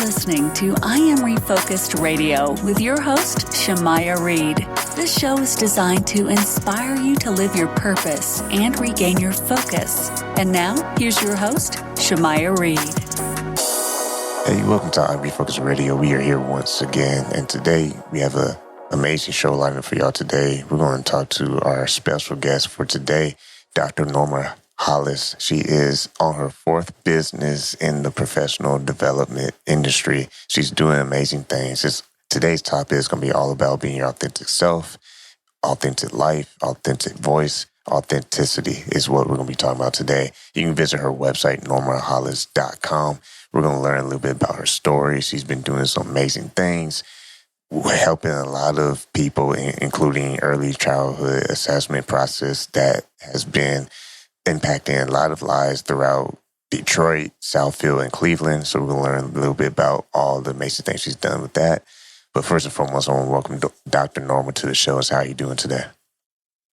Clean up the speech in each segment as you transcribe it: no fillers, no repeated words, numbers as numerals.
listening to I Am Refocused Radio with your host, Shamaya Reed. This show is designed to inspire you to live your purpose and regain your focus. And now, here's your host, Shamaya Reed. Hey, welcome to I Am Refocused Radio. We are here once again, and today we have an amazing show lineup for y'all today. We're going to talk to our special guest for today, Dr. Norma Hollis. She is on her fourth business in the professional development industry. She's doing amazing things. Today's topic is going to be all about being your authentic self, authentic life, authentic voice. Authenticity is what we're going to be talking about today. You can visit her website, normahollis.com. We're going to learn a little bit about her story. She's been doing some amazing things, helping a lot of people, including early childhood assessment process that has been impacting a lot of lives throughout Detroit, Southfield, and Cleveland. So we're going to learn a little bit about all the amazing things she's done with that. But first and foremost, I want to welcome Dr. Norma to the show. How are you doing today?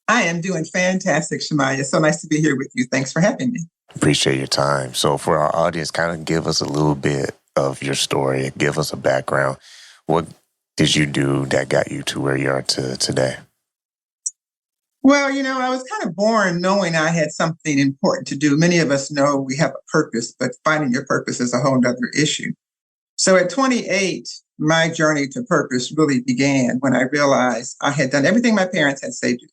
I am doing fantastic, Shamaya. So nice to be here with you. Thanks for having me. Appreciate your time. So for our audience, kind of give us a little bit of your story. Give us a background. What did you do that got you to where you are today? Well, I was kind of born knowing I had something important to do. Many of us know we have a purpose, but finding your purpose is a whole other issue. So at 28, my journey to purpose really began when I realized I had done everything my parents had saved me.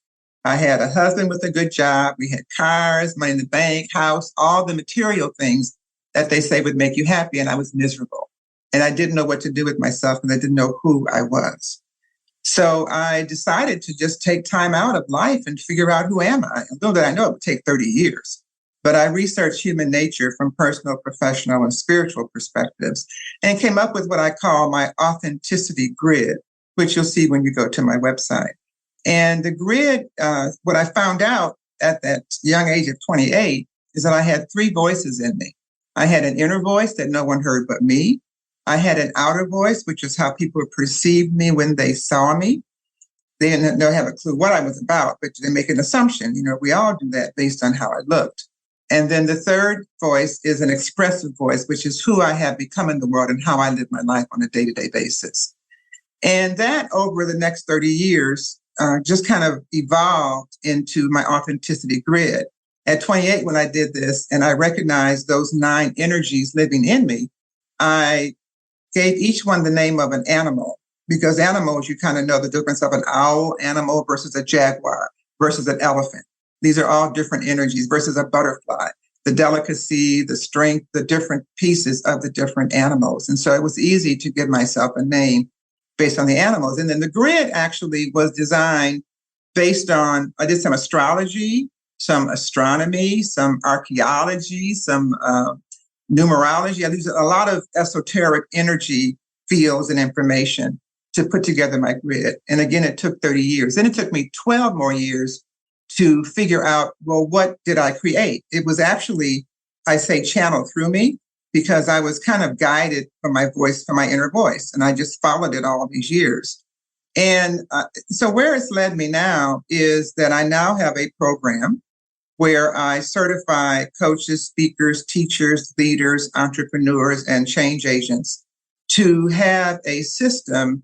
I had a husband with a good job. We had cars, money in the bank, house, all the material things that they say would make you happy. And I was miserable. And I didn't know what to do with myself, and I didn't know who I was. So I decided to just take time out of life and figure out who am I. Little did I know it would take 30 years. But I researched human nature from personal, professional, and spiritual perspectives and came up with what I call my authenticity grid, which you'll see when you go to my website. And the grid, what I found out at that young age of 28 is that I had three voices in me. I had an inner voice that no one heard but me. I had an outer voice, which is how people perceived me when they saw me. They didn't have a clue what I was about, but they make an assumption. We all do that based on how I looked. And then the third voice is an expressive voice, which is who I have become in the world and how I live my life on a day-to-day basis. And that over the next 30 years just kind of evolved into my authenticity grid. At 28, when I did this and I recognized those 9 energies living in me, I gave each one the name of an animal, because animals, you kind of know the difference of an owl animal versus a jaguar versus an elephant. These are all different energies versus a butterfly, the delicacy, the strength, the different pieces of the different animals. And so it was easy to give myself a name based on the animals. And then the grid actually was designed based on, I did some astrology, some astronomy, some archaeology, some numerology. I used a lot of esoteric energy fields and information to put together my grid. And again, it took 30 years. Then it took me 12 more years to figure out, well, what did I create? It was actually, I say, channeled through me, because I was kind of guided from my voice, from my inner voice. And I just followed it all these years. And so where it's led me now is that I now have a program where I certify coaches, speakers, teachers, leaders, entrepreneurs, and change agents to have a system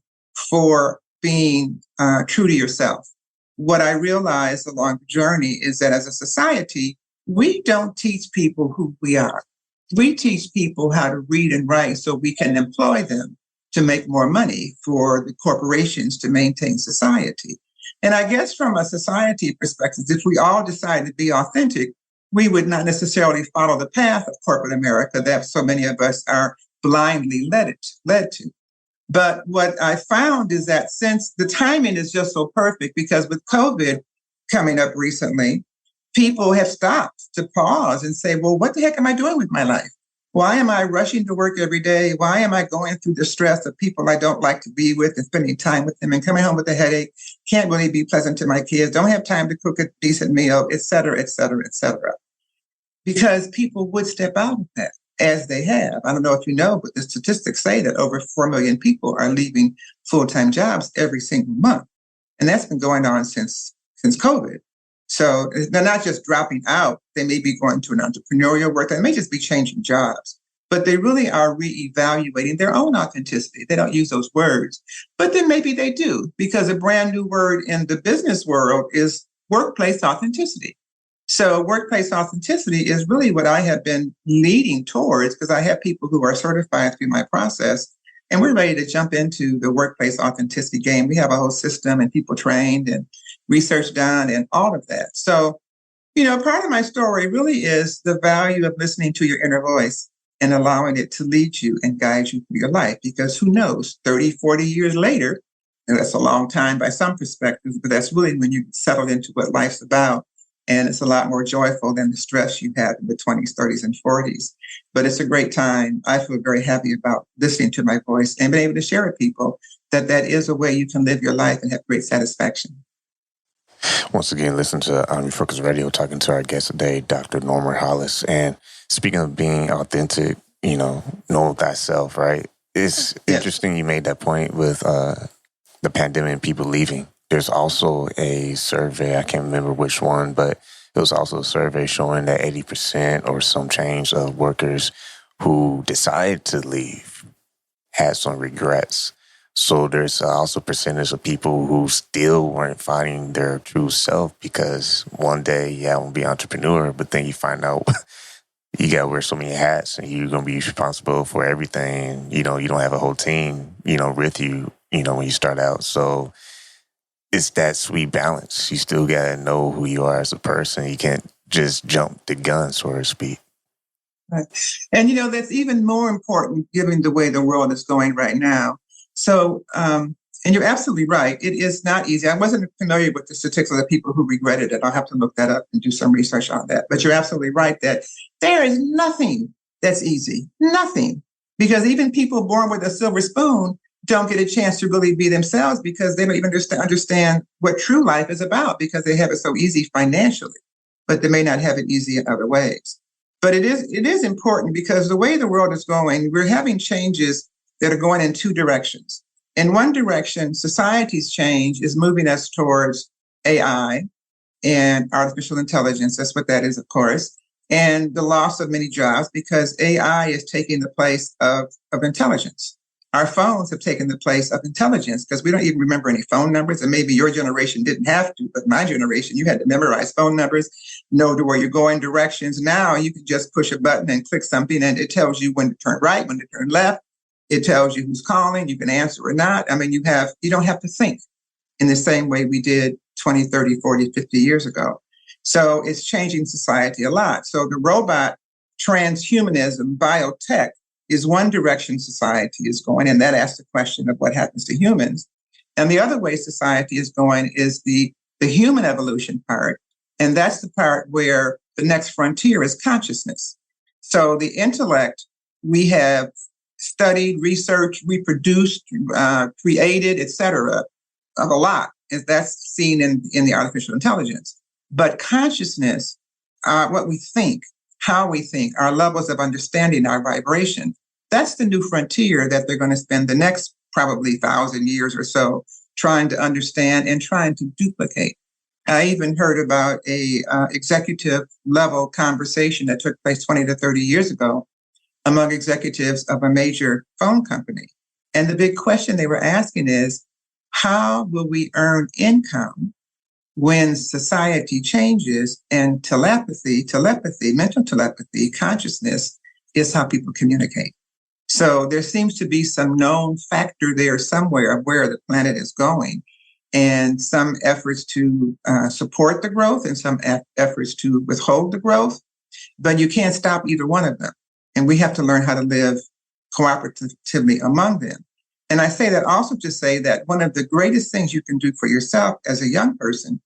for being true to yourself. What I realized along the journey is that as a society, we don't teach people who we are. We teach people how to read and write so we can employ them to make more money for the corporations to maintain society. And I guess from a society perspective, if we all decide to be authentic, we would not necessarily follow the path of corporate America that so many of us are blindly led to. But what I found is that since the timing is just so perfect, because with COVID coming up recently, people have stopped to pause and say, well, what the heck am I doing with my life? Why am I rushing to work every day? Why am I going through the stress of people I don't like to be with and spending time with them and coming home with a headache? Can't really be pleasant to my kids. Don't have time to cook a decent meal, et cetera, et cetera, et cetera. Because people would step out of that, as they have. I don't know if you know, but the statistics say that over 4 million people are leaving full-time jobs every single month. And that's been going on since COVID. So they're not just dropping out. They may be going to an entrepreneurial work. They may just be changing jobs. but they really are reevaluating their own authenticity. They don't use those words, but then maybe they do, because a brand new word in the business world is workplace authenticity. So workplace authenticity is really what I have been leading towards, because I have people who are certified through my process, and we're ready to jump into the workplace authenticity game. We have a whole system and people trained and research done and all of that. So, part of my story really is the value of listening to your inner voice and allowing it to lead you and guide you through your life. Because who knows, 30, 40 years later, and that's a long time by some perspectives, but that's really when you settle into what life's about. And it's a lot more joyful than the stress you had in the 20s, 30s, and 40s. But it's a great time. I feel very happy about listening to my voice and being able to share with people that is a way you can live your life and have great satisfaction. Once again, listen to Refocus Radio, talking to our guest today, Dr. Norma Hollis. And speaking of being authentic, know thyself, right? It's interesting you made that point with the pandemic and people leaving. There's also a survey, I can't remember which one, but it was also a survey showing that 80% or some change of workers who decided to leave had some regrets. So there's also a percentage of people who still weren't finding their true self, because one day, I want to be an entrepreneur, but then you find out you got to wear so many hats and you're going to be responsible for everything. You don't have a whole team, with you, when you start out. So it's that sweet balance. You still got to know who you are as a person. You can't just jump the gun, so to speak. Right. And, that's even more important given the way the world is going right now. So, and you're absolutely right. It is not easy. I wasn't familiar with the statistics of the people who regretted it. I'll have to look that up and do some research on that. But you're absolutely right that there is nothing that's easy. Nothing. Because even people born with a silver spoon don't get a chance to really be themselves, because they don't even understand what true life is about, because they have it so easy financially, but they may not have it easy in other ways. But it is important, because the way the world is going, we're having changes that are going in two directions. In one direction, society's change is moving us towards AI and artificial intelligence. That's what that is, of course, and the loss of many jobs, because AI is taking the place of intelligence. Our phones have taken the place of intelligence, because we don't even remember any phone numbers. And maybe your generation didn't have to, but my generation, you had to memorize phone numbers, know to where you're going, directions. Now you can just push a button and click something, and it tells you when to turn right, when to turn left. It tells you who's calling. You can answer or not. I mean, you don't have to think in the same way we did 20, 30, 40, 50 years ago. So it's changing society a lot. So the robot, transhumanism, biotech is one direction society is going, and that asks the question of what happens to humans. And the other way society is going is the human evolution part, and that's the part where the next frontier is consciousness. So the intellect, we have studied, researched, reproduced, created, etc., of a lot. And that's seen in the artificial intelligence. But consciousness, what we think, how we think, our levels of understanding, our vibration, that's the new frontier that they're going to spend the next probably 1,000 years or so trying to understand and trying to duplicate. I even heard about a executive level conversation that took place 20 to 30 years ago among executives of a major phone company. And the big question they were asking is, how will we earn income when society changes and telepathy, mental telepathy, consciousness is how people communicate? So there seems to be some known factor there somewhere of where the planet is going, and some efforts to support the growth and some efforts to withhold the growth. But you can't stop either one of them. And we have to learn how to live cooperatively among them. And I say that also to say that one of the greatest things you can do for yourself as a young person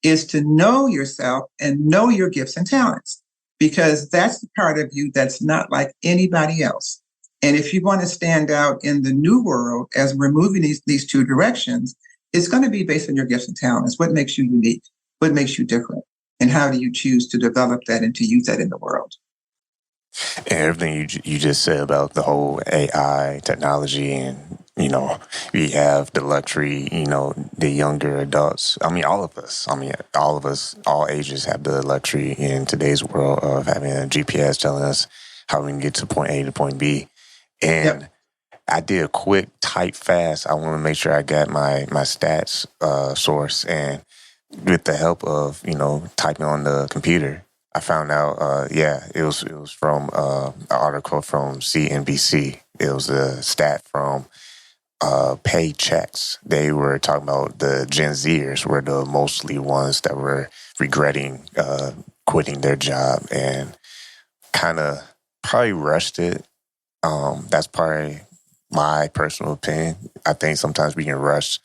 is to know yourself and know your gifts and talents, because that's the part of you that's not like anybody else. And if you want to stand out in the new world as we're moving these two directions, it's going to be based on your gifts and talents. What makes you unique? What makes you different? And how do you choose to develop that and to use that in the world? And everything you just said about the whole AI technology, and we have the luxury, the younger adults. All of us, all ages have the luxury in today's world of having a GPS telling us how we can get to point A to point B. And I did a quick type fast. I want to make sure I got my stats source, and with the help of typing on the computer, I found out. It was from an article from CNBC. It was a stat from Paychecks. They were talking about the Gen Zers were the mostly ones that were regretting quitting their job and kind of probably rushed it. That's probably my personal opinion. I think sometimes we can rush,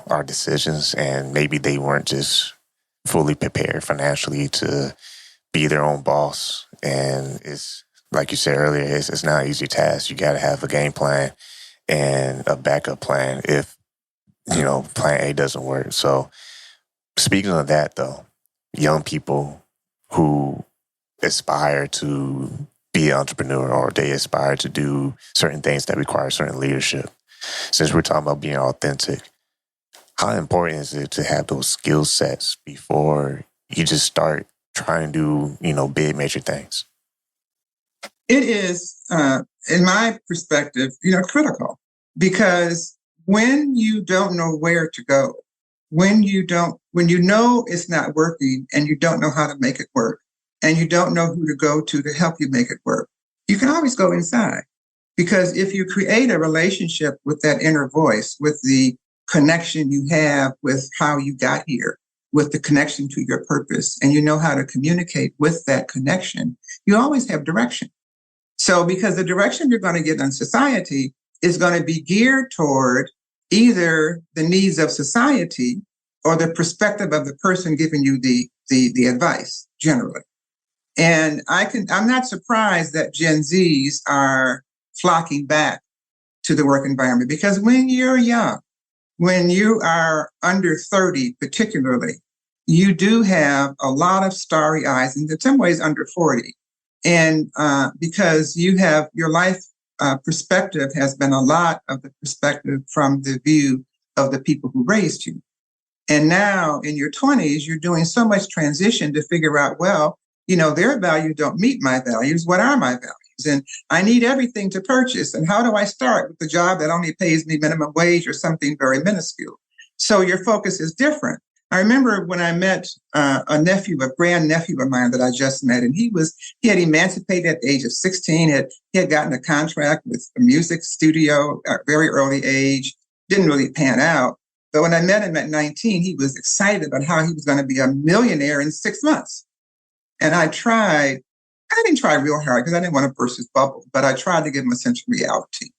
our decisions, and maybe they weren't just fully prepared financially to be their own boss. And it's like you said earlier, it's not an easy task. You got to have a game plan and a backup plan if, plan A doesn't work. So speaking of that, though, young people who aspire to be an entrepreneur, or they aspire to do certain things that require certain leadership. Since we're talking about being authentic, how important is it to have those skill sets before you just start trying to do, big major things? It is, in my perspective, critical, because when you don't know where to go, when you know it's not working and you don't know how to make it work, and you don't know who to go to help you make it work, you can always go inside. Because if you create a relationship with that inner voice, with the connection you have with how you got here, with the connection to your purpose, and you know how to communicate with that connection, you always have direction. So because the direction you're going to get in society is going to be geared toward either the needs of society or the perspective of the person giving you the advice generally. And I'm not surprised that Gen Zs are flocking back to the work environment, because when you're young, when you are under 30 particularly, you do have a lot of starry eyes, and in some ways under 40. And because you have your life perspective has been a lot of the perspective from the view of the people who raised you. And now in your 20s, you're doing so much transition to figure out, well, their values don't meet my values. What are my values? And I need everything to purchase. And how do I start with the job that only pays me minimum wage or something very minuscule? So your focus is different. I remember when I met a grandnephew of mine that I just met, and he had emancipated at the age of 16. He had gotten a contract with a music studio at a very early age. Didn't really pan out. But when I met him at 19, he was excited about how he was going to be a millionaire in 6 months. And I didn't try real hard because I didn't want to burst his bubble, but I tried to give him a sense of reality,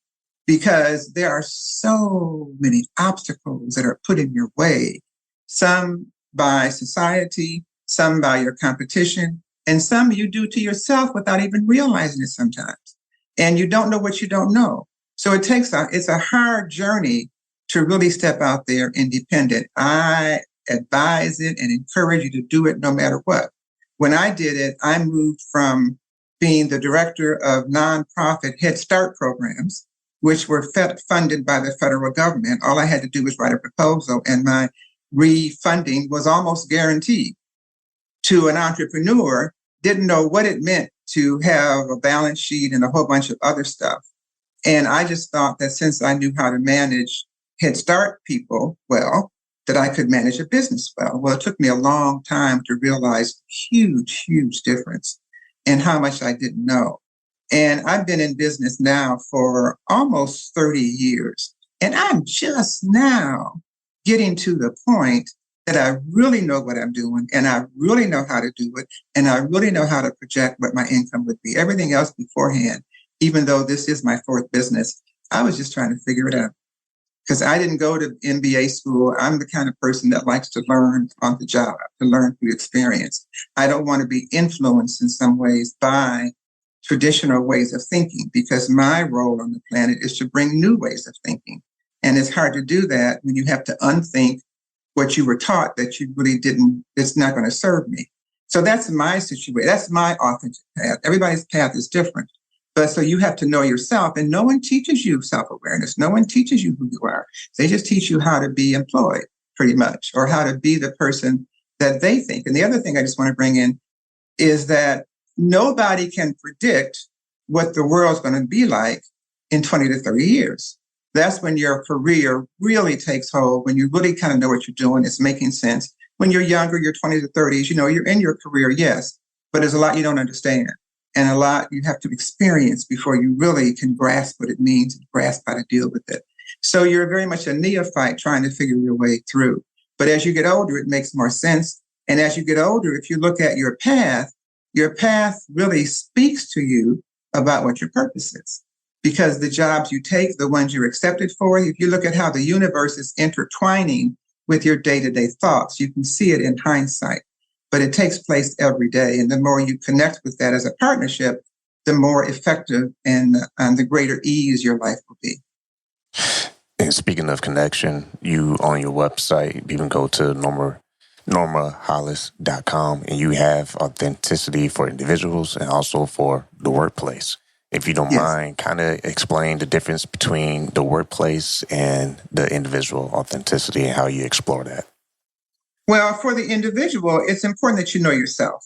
because there are so many obstacles that are put in your way, some by society, some by your competition, and some you do to yourself without even realizing it sometimes. And you don't know what you don't know. So it's a hard journey to really step out there independent. I advise it and encourage you to do it no matter what. When I did it, I moved from being the director of nonprofit Head Start programs, which were funded by the federal government. All I had to do was write a proposal, and my refunding was almost guaranteed, to an entrepreneur, didn't know what it meant to have a balance sheet and a whole bunch of other stuff. And I just thought that since I knew how to manage Head Start people well, that I could manage a business well. Well, it took me a long time to realize huge, huge difference in how much I didn't know. And I've been in business now for almost 30 years. And I'm just now getting to the point that I really know what I'm doing, and I really know how to do it, and I really know how to project what my income would be. Everything else beforehand, even though this is my fourth business, I was just trying to figure it out. Because I didn't go to MBA school. I'm the kind of person that likes to learn on the job, to learn through experience. I don't want to be influenced in some ways by traditional ways of thinking, because my role on the planet is to bring new ways of thinking. And it's hard to do that when you have to unthink what you were taught that you really didn't, it's not going to serve me. So that's my situation. That's my authentic path. Everybody's path is different. But so you have to know yourself, and no one teaches you self-awareness. No one teaches you who you are. They just teach you how to be employed, pretty much, or how to be the person that they think. And the other thing I just want to bring in is that nobody can predict what the world's going to be like in 20 to 30 years. That's when your career really takes hold, when you really kind of know what you're doing, it's making sense. When you're younger, you're 20 to 30s, you're in your career, yes, but there's a lot you don't understand and a lot you have to experience before you really can grasp what it means and grasp how to deal with it. So you're very much a neophyte trying to figure your way through. But as you get older, it makes more sense. And as you get older, if you look at your path really speaks to you about what your purpose is. Because the jobs you take, the ones you're accepted for, if you look at how the universe is intertwining with your day-to-day thoughts, you can see it in hindsight. But it takes place every day. And the more you connect with that as a partnership, the more effective and the greater ease your life will be. And speaking of connection, you on your website, you can go to NormaHollis.com, and you have authenticity for individuals and also for the workplace. If you don't mind, kind of explain the difference between the workplace and the individual authenticity and how you explore that. Well, for the individual, it's important that you know yourself.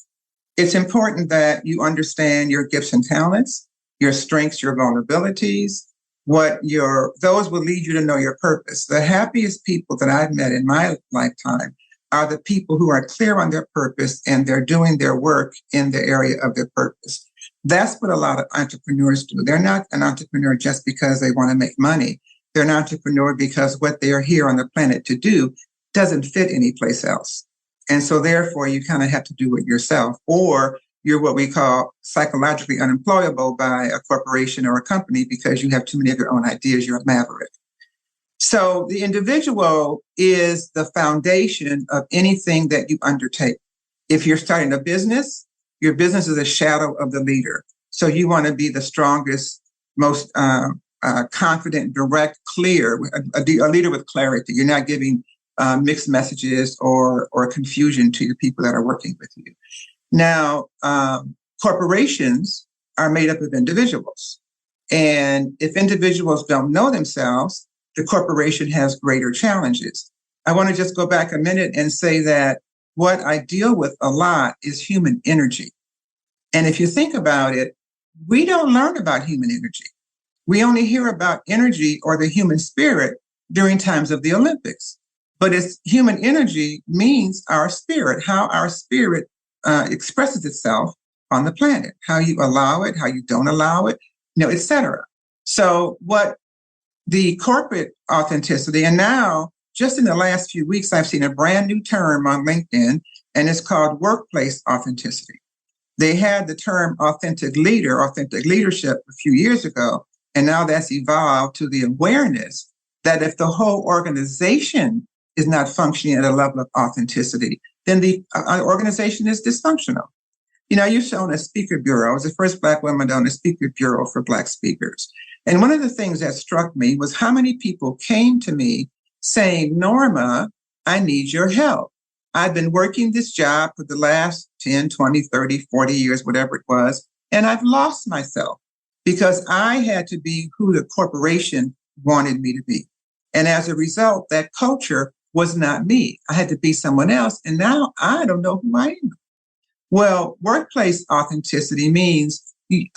It's important that you understand your gifts and talents, your strengths, your vulnerabilities, those will lead you to know your purpose. The happiest people that I've met in my lifetime are the people who are clear on their purpose and they're doing their work in the area of their purpose. That's what a lot of entrepreneurs do. They're not an entrepreneur just because they want to make money. They're an entrepreneur because what they are here on the planet to do doesn't fit anyplace else. And so therefore, you kind of have to do it yourself, or you're what we call psychologically unemployable by a corporation or a company because you have too many of your own ideas. You're a maverick. So the individual is the foundation of anything that you undertake. If you're starting a business, your business is a shadow of the leader. So you want to be the strongest, most confident, direct, clear, a leader with clarity. You're not giving mixed messages or confusion to your people that are working with you. Now, corporations are made up of individuals. And if individuals don't know themselves, the corporation has greater challenges. I want to just go back a minute and say that what I deal with a lot is human energy. And if you think about it, we don't learn about human energy. We only hear about energy or the human spirit during times of the Olympics. But it's human energy means our spirit, how our spirit expresses itself on the planet, how you allow it, how you don't allow it, et cetera. So what the corporate authenticity, and now just in the last few weeks, I've seen a brand new term on LinkedIn, and it's called workplace authenticity. They had the term authentic leadership a few years ago, and now that's evolved to the awareness that if the whole organization is not functioning at a level of authenticity, then the organization is dysfunctional. You've shown a speaker bureau. I was the first Black woman on a speaker bureau for Black speakers. And one of the things that struck me was how many people came to me saying, Norma, I need your help. I've been working this job for the last 10, 20, 30, 40 years, whatever it was, and I've lost myself because I had to be who the corporation wanted me to be. And as a result, that culture was not me. I had to be someone else. And now I don't know who I am. Well, workplace authenticity means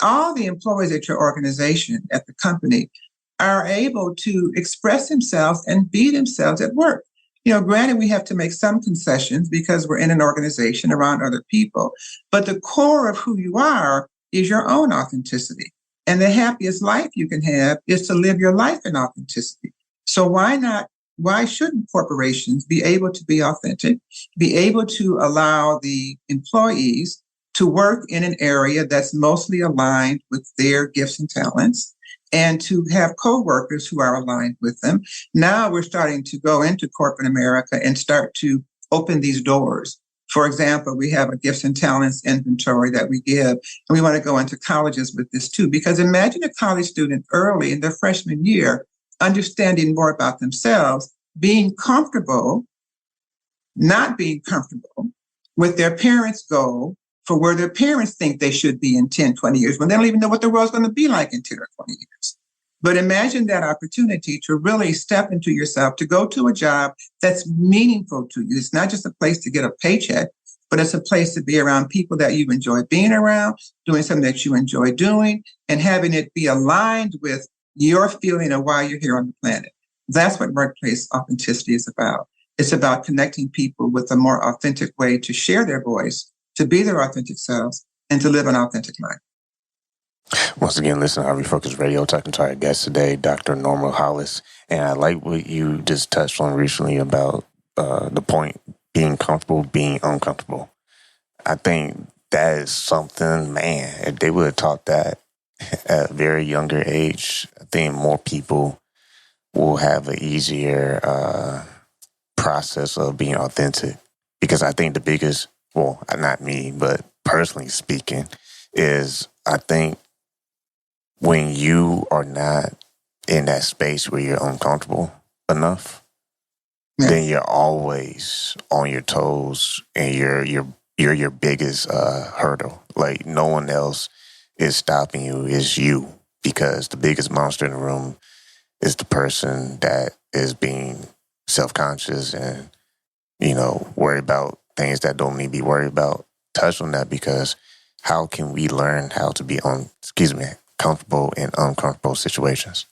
all the employees at your organization, at the company, are able to express themselves and be themselves at work. Granted, we have to make some concessions because we're in an organization around other people, but the core of who you are is your own authenticity. And the happiest life you can have is to live your life in authenticity. So why shouldn't corporations be able to be authentic, be able to allow the employees to work in an area that's mostly aligned with their gifts and talents, and to have coworkers who are aligned with them? Now we're starting to go into corporate America and start to open these doors. For example, we have a gifts and talents inventory that we give, and we want to go into colleges with this too, because imagine a college student early in their freshman year understanding more about themselves, being comfortable, not being comfortable with their parents' goal for where their parents think they should be in 10, 20 years, when they don't even know what the world's going to be like in 10 or 20 years. But imagine that opportunity to really step into yourself, to go to a job that's meaningful to you. It's not just a place to get a paycheck. but it's a place to be around people that you enjoy being around, doing something that you enjoy doing, and having it be aligned with your feeling of why you're here on the planet. That's what workplace authenticity is about. It's about connecting people with a more authentic way to share their voice, to be their authentic selves, and to live an authentic life. Once again, listen to Refocus Radio, talking to our guest today, Dr. Norma Hollis. And I like what you just touched on recently about the point, being comfortable, being uncomfortable. I think that is something, man, if they would have taught that at a very younger age, I think more people will have an easier process of being authentic. Because I think the biggest, well, not me, but personally speaking, is I think when you are not in that space where you're uncomfortable enough, then you're always on your toes, and you're your biggest hurdle. Like, no one else is stopping you, it's you. Because the biggest monster in the room is the person that is being self-conscious and, worried about things that don't need to be worried about. Touch on that, because how can we learn how to be comfortable in uncomfortable situations?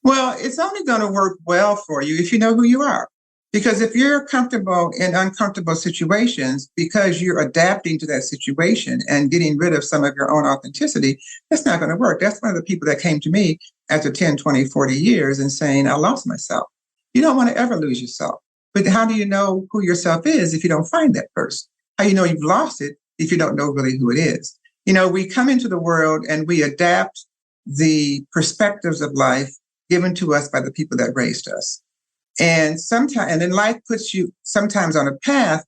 Well, it's only going to work well for you if you know who you are. Because if you're comfortable in uncomfortable situations because you're adapting to that situation and getting rid of some of your own authenticity, that's not going to work. That's one of the people that came to me after 10, 20, 40 years and saying, I lost myself. You don't want to ever lose yourself. But how do you know who yourself is if you don't find that first? How do you know you've lost it if you don't know really who it is? We come into the world and we adapt the perspectives of life given to us by the people that raised us. And then life puts you sometimes on a path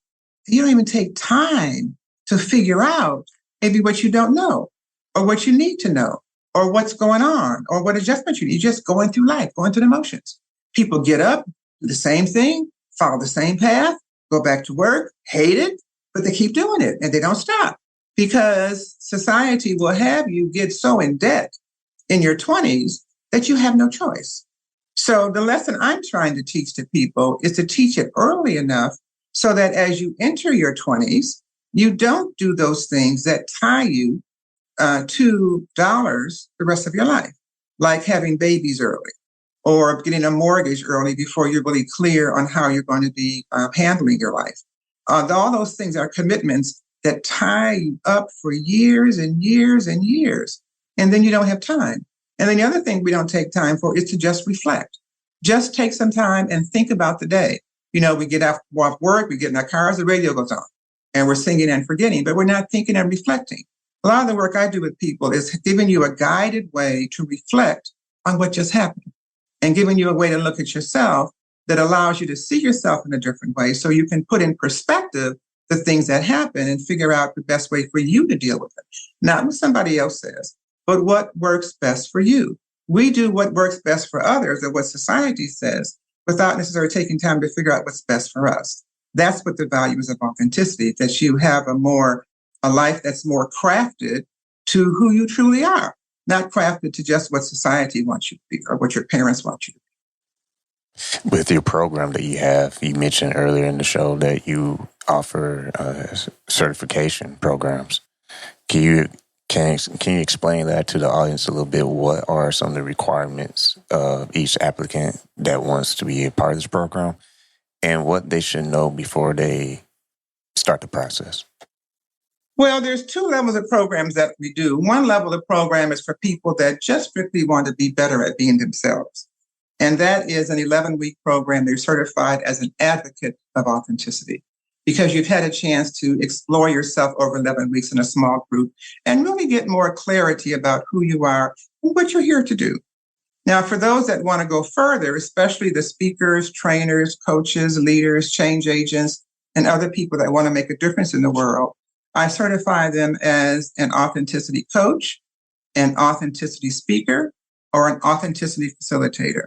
you don't even take time to figure out maybe what you don't know or what you need to know or what's going on or what adjustments you need. You're just going through life, going through the motions. People get up, do the same thing, follow the same path, go back to work, hate it, but they keep doing it and they don't stop because society will have you get so in debt in your 20s that you have no choice. So the lesson I'm trying to teach to people is to teach it early enough so that as you enter your 20s, you don't do those things that tie you to dollars the rest of your life, like having babies early or getting a mortgage early before you're really clear on how you're going to be handling your life. All those things are commitments that tie you up for years and years and years, and then you don't have time. And then the other thing we don't take time for is to just reflect. Just take some time and think about the day. We get off work, we get in our cars, the radio goes on, and we're singing and forgetting, but we're not thinking and reflecting. A lot of the work I do with people is giving you a guided way to reflect on what just happened and giving you a way to look at yourself that allows you to see yourself in a different way so you can put in perspective the things that happen and figure out the best way for you to deal with it. Not what somebody else says, but what works best for you. We do what works best for others or what society says without necessarily taking time to figure out what's best for us. That's what the value is of authenticity, that you have a life that's more crafted to who you truly are, not crafted to just what society wants you to be or what your parents want you to be. With your program that you have, you mentioned earlier in the show that you offer certification programs. Can you explain that to the audience a little bit? What are some of the requirements of each applicant that wants to be a part of this program and what they should know before they start the process? Well, there's two levels of programs that we do. One level of program is for people that just strictly want to be better at being themselves. And that is an 11-week program. They're certified as an advocate of authenticity because you've had a chance to explore yourself over 11 weeks in a small group and really get more clarity about who you are and what you're here to do. Now, for those that want to go further, especially the speakers, trainers, coaches, leaders, change agents, and other people that want to make a difference in the world, I certify them as an authenticity coach, an authenticity speaker, or an authenticity facilitator.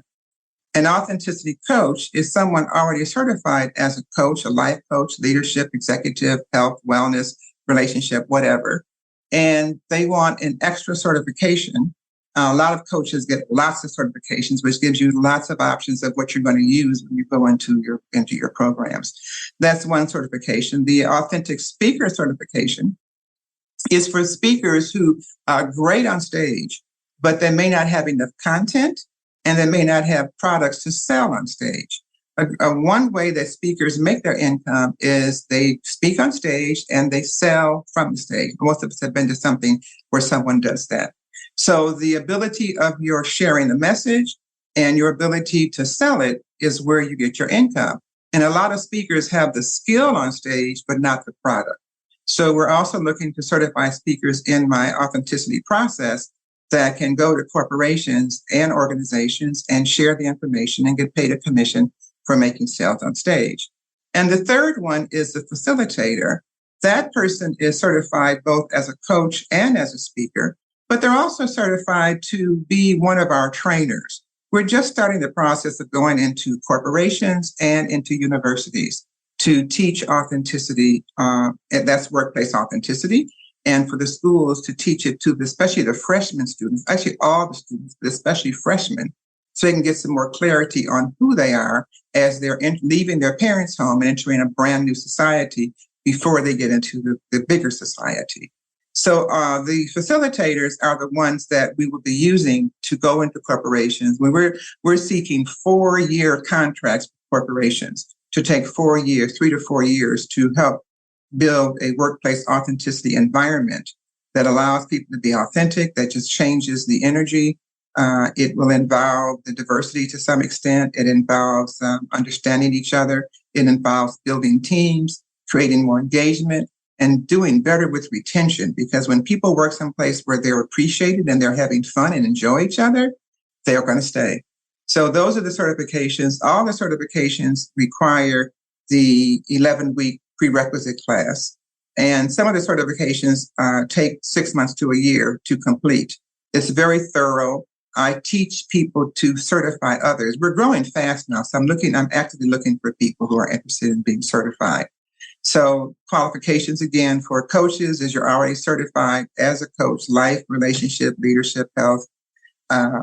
An authenticity coach is someone already certified as a coach, a life coach, leadership, executive, health, wellness, relationship, whatever. And they want an extra certification A lot of coaches get lots of certifications, which gives you lots of options of what you're going to use when you go into your programs. That's one certification. The authentic speaker certification is for speakers who are great on stage, but they may not have enough content and they may not have products to sell on stage. One way that speakers make their income is they speak on stage and they sell from the stage. Most of us have been to something where someone does that. So the ability of your sharing the message and your ability to sell it is where you get your income. And a lot of speakers have the skill on stage, but not the product. So we're also looking to certify speakers in my authenticity process that can go to corporations and organizations and share the information and get paid a commission for making sales on stage. And the third one is the facilitator. That person is certified both as a coach and as a speaker, but they're also certified to be one of our trainers. We're just starting the process of going into corporations and into universities to teach authenticity, and that's workplace authenticity, and for the schools to teach it to especially the freshman students, actually all the students, but especially freshmen, so they can get some more clarity on who they are as they're leaving their parents' home and entering a brand new society before they get into the bigger society. So the facilitators are the ones that we will be using to go into corporations. We're seeking 4-year contracts with corporations to take 4 years, 3 to 4 years to help build a workplace authenticity environment that allows people to be authentic, that just changes the energy. It will involve the diversity to some extent. It involves understanding each other. It involves building teams, creating more engagement, and doing better with retention. Because when people work someplace where they're appreciated and they're having fun and enjoy each other, they're going to stay. So those are the certifications. All the certifications require the 11-week prerequisite class. And some of the certifications take 6 months to a year to complete. It's very thorough. I teach people to certify others. We're growing fast now, so I'm actively looking for people who are interested in being certified. So qualifications, again, for coaches is you're already certified as a coach, life, relationship, leadership, health,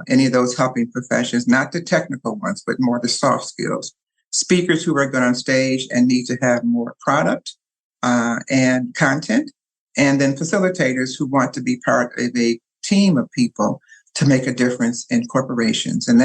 any of those helping professions, not the technical ones, but more the soft skills. Speakers who are good on stage and need to have more product and content, and then facilitators who want to be part of a team of people to make a difference in corporations. And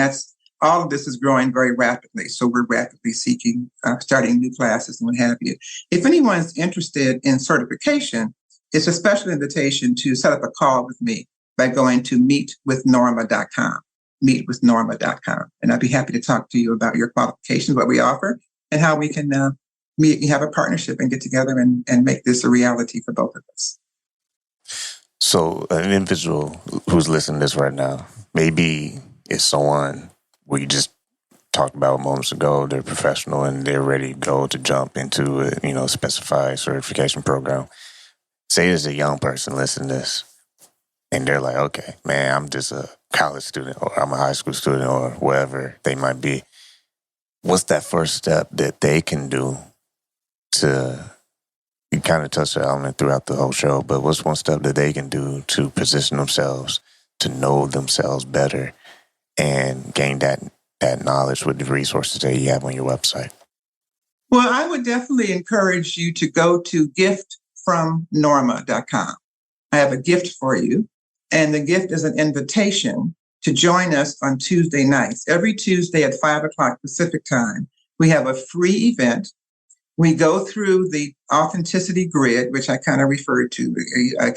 all of this is growing very rapidly. So we're rapidly seeking, starting new classes and what have you. If anyone's interested in certification, it's a special invitation to set up a call with me by going to meetwithnorma.com, meetwithnorma.com. And I'd be happy to talk to you about your qualifications, what we offer, and how we can have a partnership and get together and make this a reality for both of us. So an individual who's listening to this right now, maybe it's someone where you just talked about moments ago, they're professional and they're ready to go to jump into a specified certification program. Say there's a young person listening to this and they're like, okay, man, I'm just a college student or I'm a high school student or whatever they might be. What's that first step that they can do to... You kind of touched the element throughout the whole show, but what's one step that they can do to position themselves, to know themselves better, and gain that knowledge with the resources that you have on your website? Well, I would definitely encourage you to go to giftfromnorma.com. I have a gift for you, and the gift is an invitation to join us on Tuesday nights. Every Tuesday at 5:00 Pacific time, we have a free event. We go through the authenticity grid, which I kind of referred to.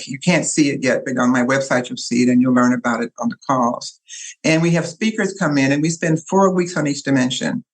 You can't see it yet, but on my website, you'll see it and you'll learn about it on the calls. And we have speakers come in and we spend 4 weeks on each dimension.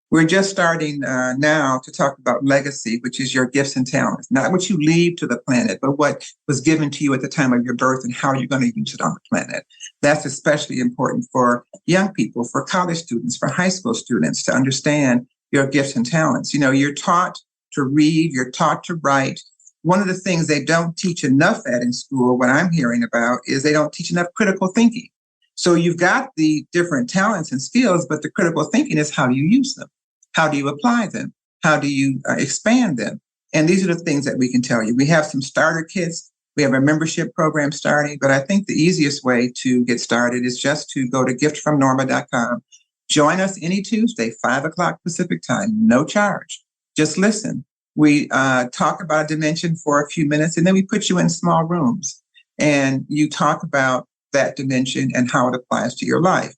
We're just starting now to talk about legacy, which is your gifts and talents, not what you leave to the planet, but what was given to you at the time of your birth and how you're going to use it on the planet. That's especially important for young people, for college students, for high school students to understand your gifts and talents. You're taught to read, you're taught to write. One of the things they don't teach enough at in school, what I'm hearing about, is they don't teach enough critical thinking. So you've got the different talents and skills, but the critical thinking is how do you use them? How do you apply them? How do you expand them? And these are the things that we can tell you. We have some starter kits We have a membership program starting, but I think the easiest way to get started is just to go to giftfromnorma.com. Join us any Tuesday, 5 o'clock Pacific time, no charge. Just listen. We talk about a dimension for a few minutes, and then we put you in small rooms, and you talk about that dimension and how it applies to your life.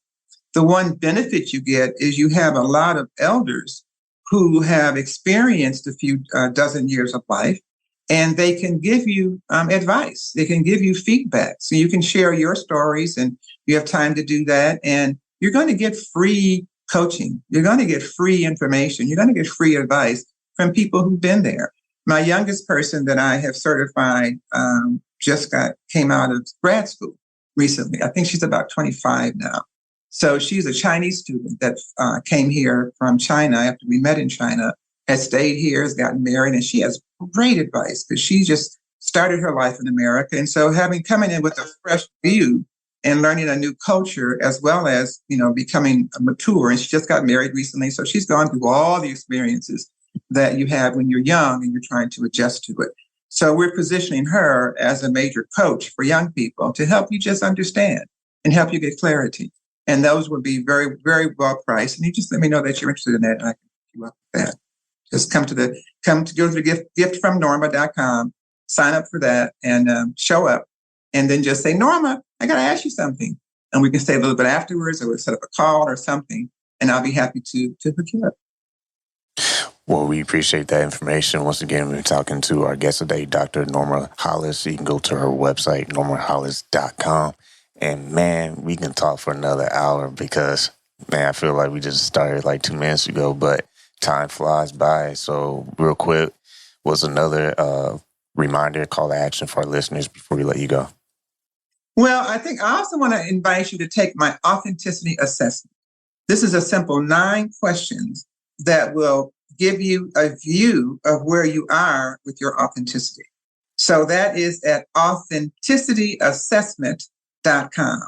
The one benefit you get is you have a lot of elders who have experienced a few dozen years of life, and they can give you advice. They can give you feedback. So you can share your stories, and you have time to do that. And you're going to get free coaching. You're going to get free information. You're going to get free advice from people who've been there. My youngest person that I have certified came out of grad school recently. I think she's about 25 now. So she's a Chinese student that came here from China after we met in China, has stayed here, has gotten married, and she has great advice because she just started her life in America. And so coming in with a fresh view and learning a new culture, as well as, becoming mature, and she just got married recently. So she's gone through all the experiences that you have when you're young and you're trying to adjust to it. So we're positioning her as a major coach for young people to help you just understand and help you get clarity. And those would be very, very well priced. And you just let me know that you're interested in that, and I can hook you up with that. Just go to the giftfromnorma.com, sign up for that, and show up. And then just say, Norma, I got to ask you something. And we can stay a little bit afterwards, or we'll set up a call or something, and I'll be happy to hook you up. Well, we appreciate that information. Once again, we're talking to our guest today, Dr. Norma Hollis. You can go to her website, normahollis.com. And man, we can talk for another hour because, man, I feel like we just started like 2 minutes ago, but time flies by. So real quick, what's another reminder, call to action for our listeners before we let you go? Well, I think I also want to invite you to take my authenticity assessment. This is a simple 9 questions that will give you a view of where you are with your authenticity. So that is at authenticityassessment.com.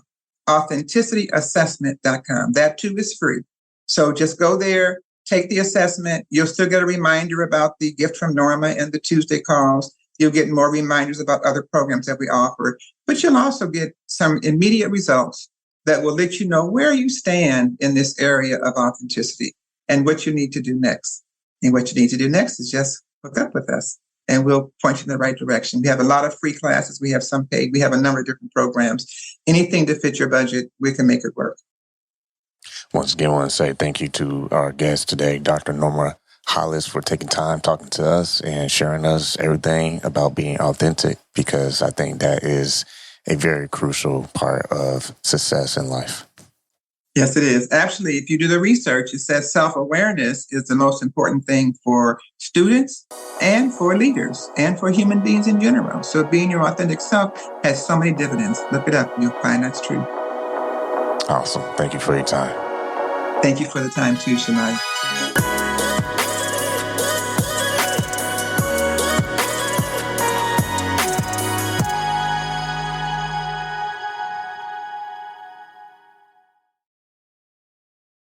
Authenticityassessment.com. That too is free. So just go there, take the assessment. You'll still get a reminder about the Gift from Norma and the Tuesday calls. You'll get more reminders about other programs that we offer, but you'll also get some immediate results that will let you know where you stand in this area of authenticity and what you need to do next. And what you need to do next is just hook up with us, and we'll point you in the right direction. We have a lot of free classes. We have some paid. We have a number of different programs. Anything to fit your budget, we can make it work. Once again, I want to say thank you to our guest today, Dr. Norma Hollis, for taking time talking to us and sharing us everything about being authentic, because I think that is a very crucial part of success in life. Yes, it is. Actually, if you do the research, it says self-awareness is the most important thing for students and for leaders and for human beings in general. So being your authentic self has so many dividends. Look it up. You'll find that's true. Awesome. Thank you for your time. Thank you for the time too, Shemai.